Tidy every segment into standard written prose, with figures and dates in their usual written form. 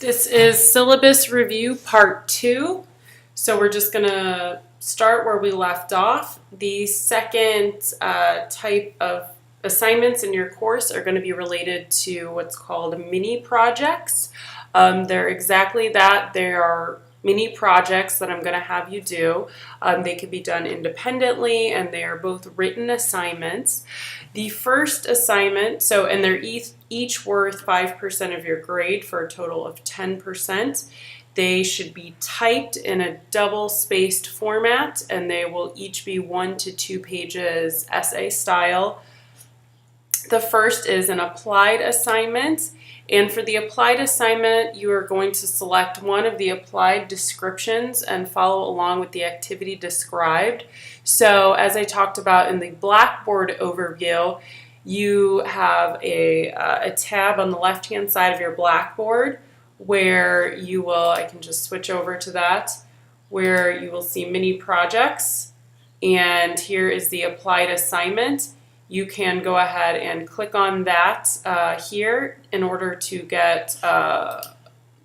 This is syllabus review part 2. So we're just going to start where we left off. The second type of assignments in your course are going to be related to what's called mini projects. They're exactly that. They are mini projects that I'm going to have you do. They can be done independently, and they are both written assignments. The first assignment, and they're each worth 5% of your grade for a total of 10%. They should be typed in a double-spaced format, and they will each be 1 to 2 pages essay style. The first is an applied assignment, and for the applied assignment, you are going to select one of the applied descriptions and follow along with the activity described. So as I talked about in the Blackboard overview, you have a tab on the left-hand side of your Blackboard where you will, I can just switch over to that, where you will see mini projects, and here is the applied assignment. You can go ahead and click on that here in order to get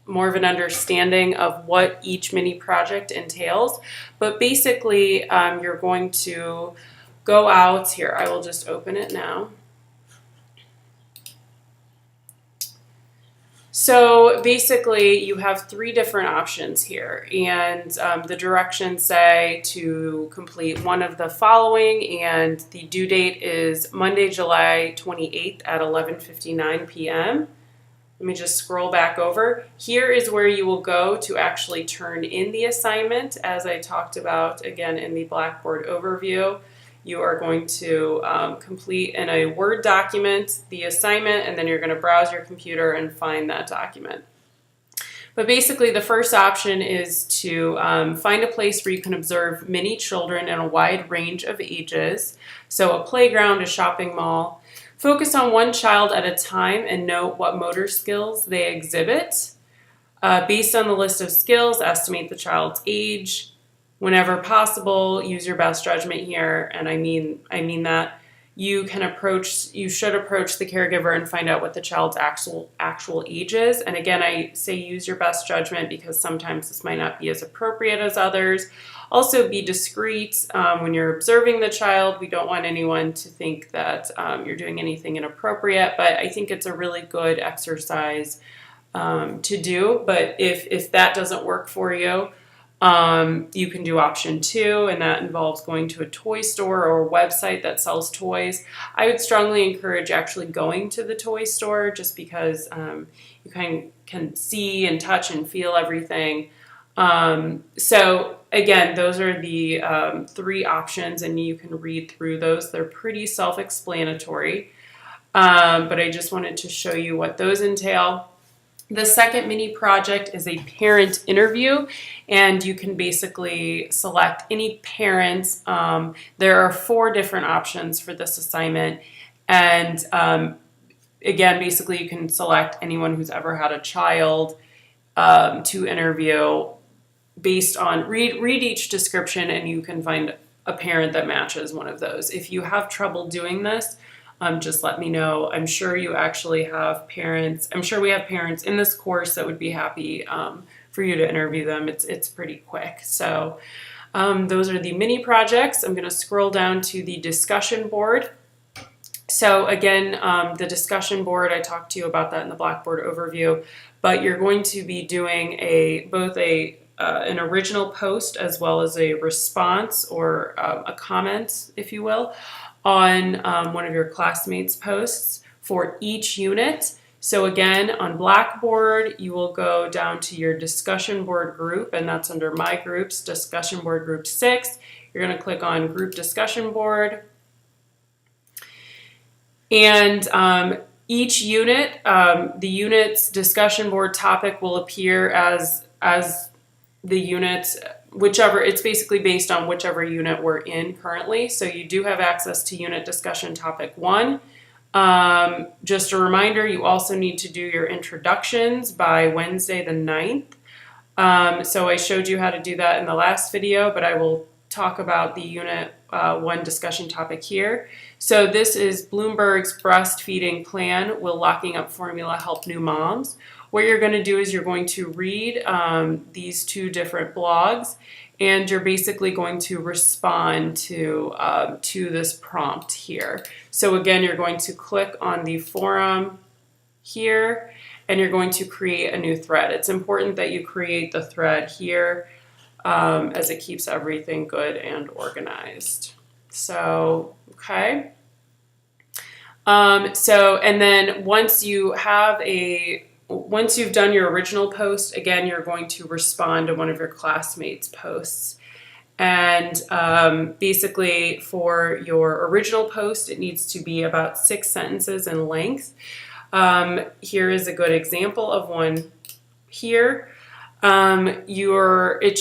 more of an understanding of what each mini project entails. But basically, you're going to go out here. I will just open it now. So basically, you have 3 different options here, and the directions say to complete one of the following, and the due date is Monday, July 28th at 11:59 p.m. Let me just scroll back over. Here is where you will go to actually turn in the assignment, as I talked about again in the Blackboard overview. You are going to complete in a Word document the assignment, and then you're going to browse your computer and find that document. But basically, the first option is to find a place where you can observe many children in a wide range of ages. So a playground, a shopping mall. Focus on one child at a time and note what motor skills they exhibit. Based on the list of skills, estimate the child's age. Whenever possible, use your best judgment here, and I mean that you should approach the caregiver and find out what the child's actual age is. And again, I say use your best judgment because sometimes this might not be as appropriate as others. Also, be discreet when you're observing the child. We don't want anyone to think that you're doing anything inappropriate, but I think it's a really good exercise to do. But if that doesn't work for you, you can do option 2, and that involves going to a toy store or a website that sells toys. I would strongly encourage actually going to the toy store just because you can see and touch and feel everything. So again, those are the 3 options, and you can read through those. They're pretty self-explanatory, but I just wanted to show you what those entail. The second mini project is a parent interview, and you can basically select any parents. There are 4 different options for this assignment, and again, basically you can select anyone who's ever had a child to interview based on, read each description, and you can find a parent that matches one of those. If you have trouble doing this, just let me know. I'm sure you actually have parents. I'm sure we have parents in this course that would be happy for you to interview them. It's pretty quick. So those are the mini projects. I'm going to scroll down to the discussion board. So again, the discussion board, I talked to you about that in the Blackboard overview, but you're going to be doing both an original post as well as a response or a comment, if you will, on one of your classmates' posts for each unit. So again, on Blackboard, you will go down to your discussion board group, and that's under My Groups, discussion board group 6. You're going to click on Group Discussion Board. And each unit, the unit's discussion board topic will appear as the unit, whichever, it's basically based on whichever unit we're in currently. So you do have access to unit discussion topic 1. Just a reminder, you also need to do your introductions by Wednesday the 9th. So I showed you how to do that in the last video, but I will talk about the unit 1 discussion topic here. So this is Bloomberg's breastfeeding plan. Will locking up formula help new moms? What you're going to do is you're going to read these two different blogs, and you're basically going to respond to this prompt here. So again, you're going to click on the forum here, and you're going to create a new thread. It's important that you create the thread here as it keeps everything good and organized. So, okay. And then once you've done your original post, again, you're going to respond to one of your classmates' posts. And basically for your original post, it needs to be about 6 sentences in length. Here is a good example of one here. It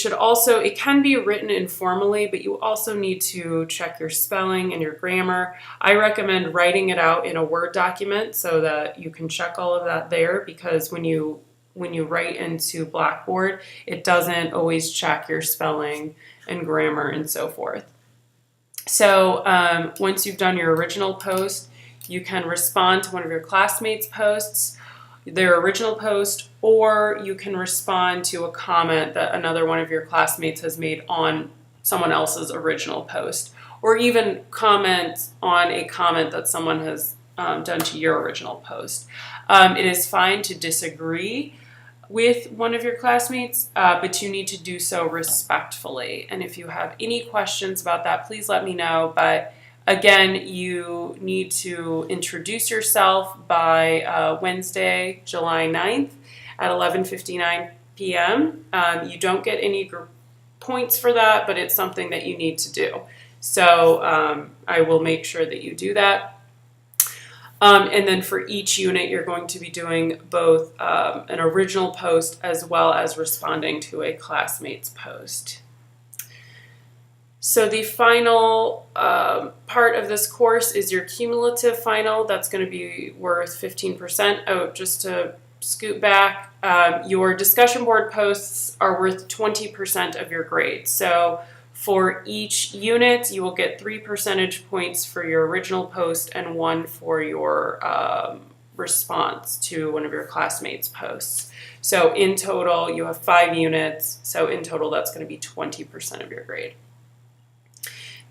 can be written informally, but you also need to check your spelling and your grammar. I recommend writing it out in a Word document so that you can check all of that there, because when you write into Blackboard, it doesn't always check your spelling and grammar and so forth. So once you've done your original post, you can respond to one of your classmates' posts, their original post, or you can respond to a comment that another one of your classmates has made on someone else's original post, or even comment on a comment that someone has done to your original post. It is fine to disagree with one of your classmates, but you need to do so respectfully. And if you have any questions about that, please let me know. But again, you need to introduce yourself by Wednesday, July 9th at 11:59 p.m. You don't get any points for that, but it's something that you need to do. So I will make sure that you do that. And then for each unit, you're going to be doing both an original post as well as responding to a classmate's post. So the final part of this course is your cumulative final. That's going to be worth 15%. Oh, just to scoot back, your discussion board posts are worth 20% of your grade. So for each unit, you will get 3 percentage points for your original post and 1 for your response to one of your classmates' posts. So in total, you have 5 units. So in total, that's going to be 20% of your grade.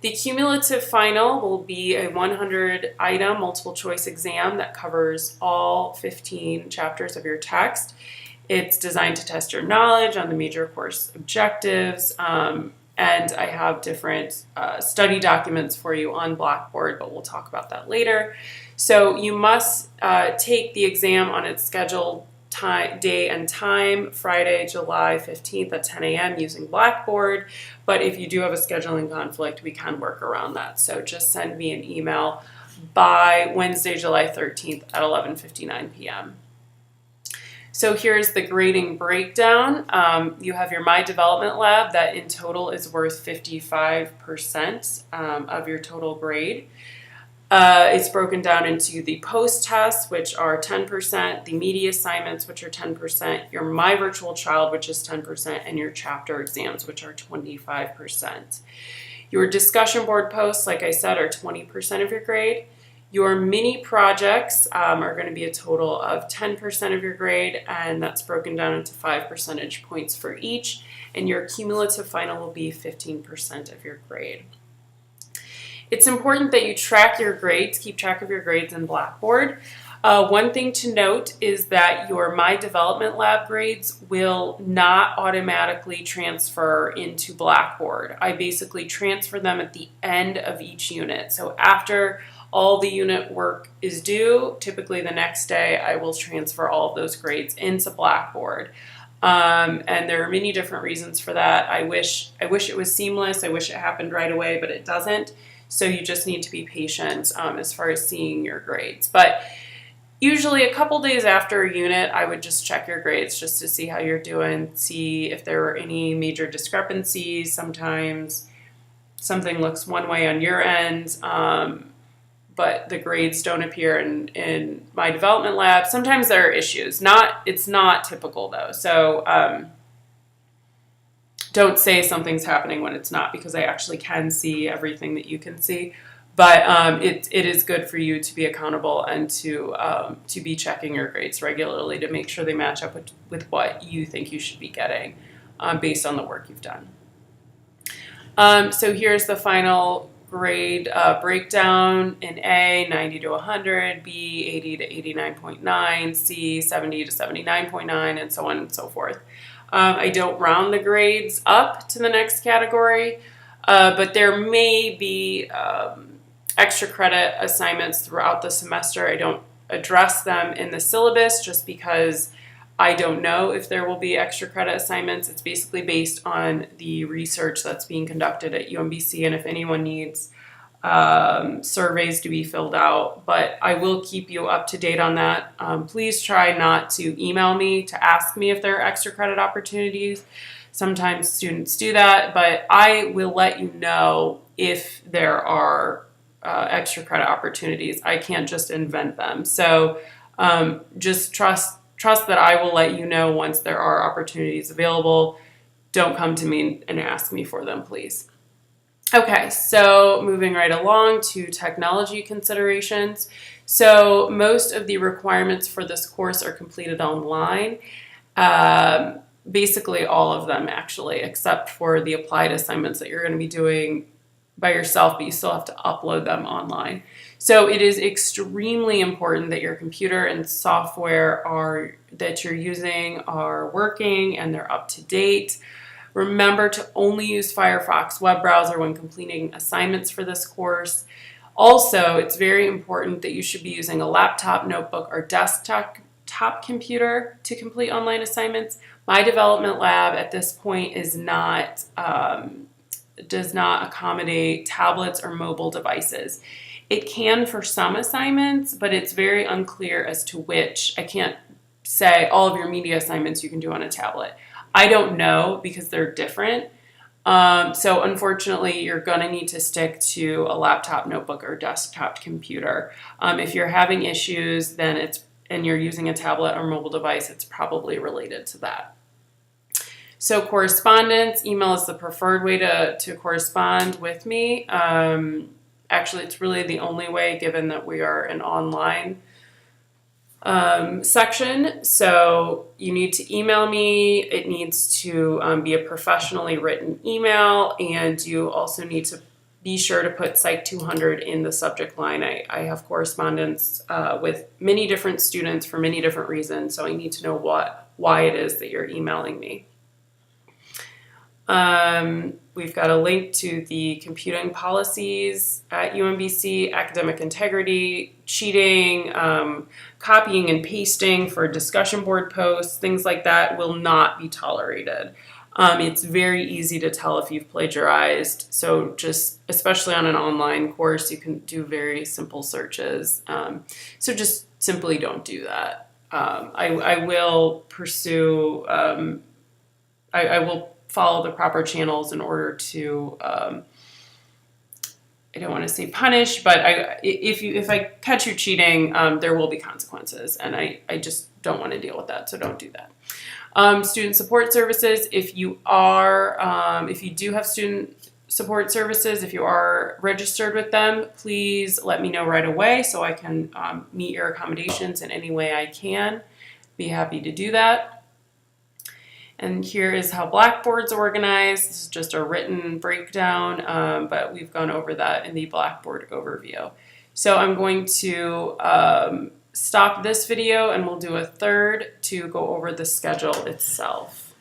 The cumulative final will be a 100-item multiple choice exam that covers all 15 chapters of your text. It's designed to test your knowledge on the major course objectives, and I have different study documents for you on Blackboard, but we'll talk about that later. So you must take the exam on its scheduled day and time, Friday, July 15th at 10 a.m. using Blackboard. But if you do have a scheduling conflict, we can work around that. So just send me an email by Wednesday, July 13th at 11:59 p.m. So here's the grading breakdown. You have your My Development Lab that in total is worth 55% of your total grade. It's broken down into the post tests, which are 10%, the media assignments, which are 10%, your My Virtual Child, which is 10%, and your chapter exams, which are 25%. Your discussion board posts, like I said, are 20% of your grade. Your mini projects are going to be a total of 10% of your grade, and that's broken down into 5 percentage points for each, and your cumulative final will be 15% of your grade. It's important that you track your grades, keep track of your grades in Blackboard. One thing to note is that your My Development Lab grades will not automatically transfer into Blackboard. I basically transfer them at the end of each unit. So after all the unit work is due, typically the next day, I will transfer all of those grades into Blackboard. And there are many different reasons for that. I wish it was seamless. I wish it happened right away, but it doesn't. So you just need to be patient as far as seeing your grades. But usually a couple days after a unit, I would just check your grades just to see how you're doing, see if there were any major discrepancies. Sometimes something looks one way on your end, but the grades don't appear in My Development Lab. Sometimes there are issues. It's not typical though. So don't say something's happening when it's not, because I actually can see everything that you can see. But it is good for you to be accountable and to be checking your grades regularly to make sure they match up with what you think you should be getting based on the work you've done. So here's the final grade breakdown. In A, 90 to 100, B, 80 to 89.9, C, 70 to 79.9, and so on and so forth. I don't round the grades up to the next category, but there may be extra credit assignments throughout the semester. I don't address them in the syllabus just because I don't know if there will be extra credit assignments. It's basically based on the research that's being conducted at UMBC and if anyone needs surveys to be filled out. But I will keep you up to date on that. Please try not to email me to ask me if there are extra credit opportunities. Sometimes students do that, but I will let you know if there are extra credit opportunities. I can't just invent them. So just trust that I will let you know once there are opportunities available. Don't come to me and ask me for them, please. Okay, so moving right along to technology considerations. So most of the requirements for this course are completed online. Basically all of them actually, except for the applied assignments that you're going to be doing by yourself, but you still have to upload them online. So it is extremely important that your computer and software that you're using are working and they're up to date. Remember to only use Firefox web browser when completing assignments for this course. Also, it's very important that you should be using a laptop, notebook, or desktop computer to complete online assignments. My development lab at this point does not accommodate tablets or mobile devices. It can for some assignments, but it's very unclear as to which. I can't say all of your media assignments you can do on a tablet. I don't know because they're different. So unfortunately, you're going to need to stick to a laptop, notebook, or desktop computer. If you're having issues, and you're using a tablet or mobile device, it's probably related to that. So correspondence, email is the preferred way to correspond with me. Actually, it's really the only way given that we are an online section. So you need to email me. It needs to be a professionally written email, and you also need to be sure to put Psych 200 in the subject line. I have correspondence with many different students for many different reasons, so I need to know why it is that you're emailing me. We've got a link to the computing policies at UMBC, academic integrity, cheating, copying and pasting for discussion board posts, things like that will not be tolerated. It's very easy to tell if you've plagiarized, so just, especially on an online course, you can do very simple searches. So just simply don't do that. I will pursue, I will follow the proper channels in order to, I don't want to say punish, but if I catch you cheating, there will be consequences, and I just don't want to deal with that, so don't do that. Student support services, if you do have student support services, if you are registered with them, please let me know right away so I can meet your accommodations in any way I can. Be happy to do that. And here is how Blackboard's organized. This is just a written breakdown, but we've gone over that in the Blackboard overview. So I'm going to stop this video and we'll do a third to go over the schedule itself.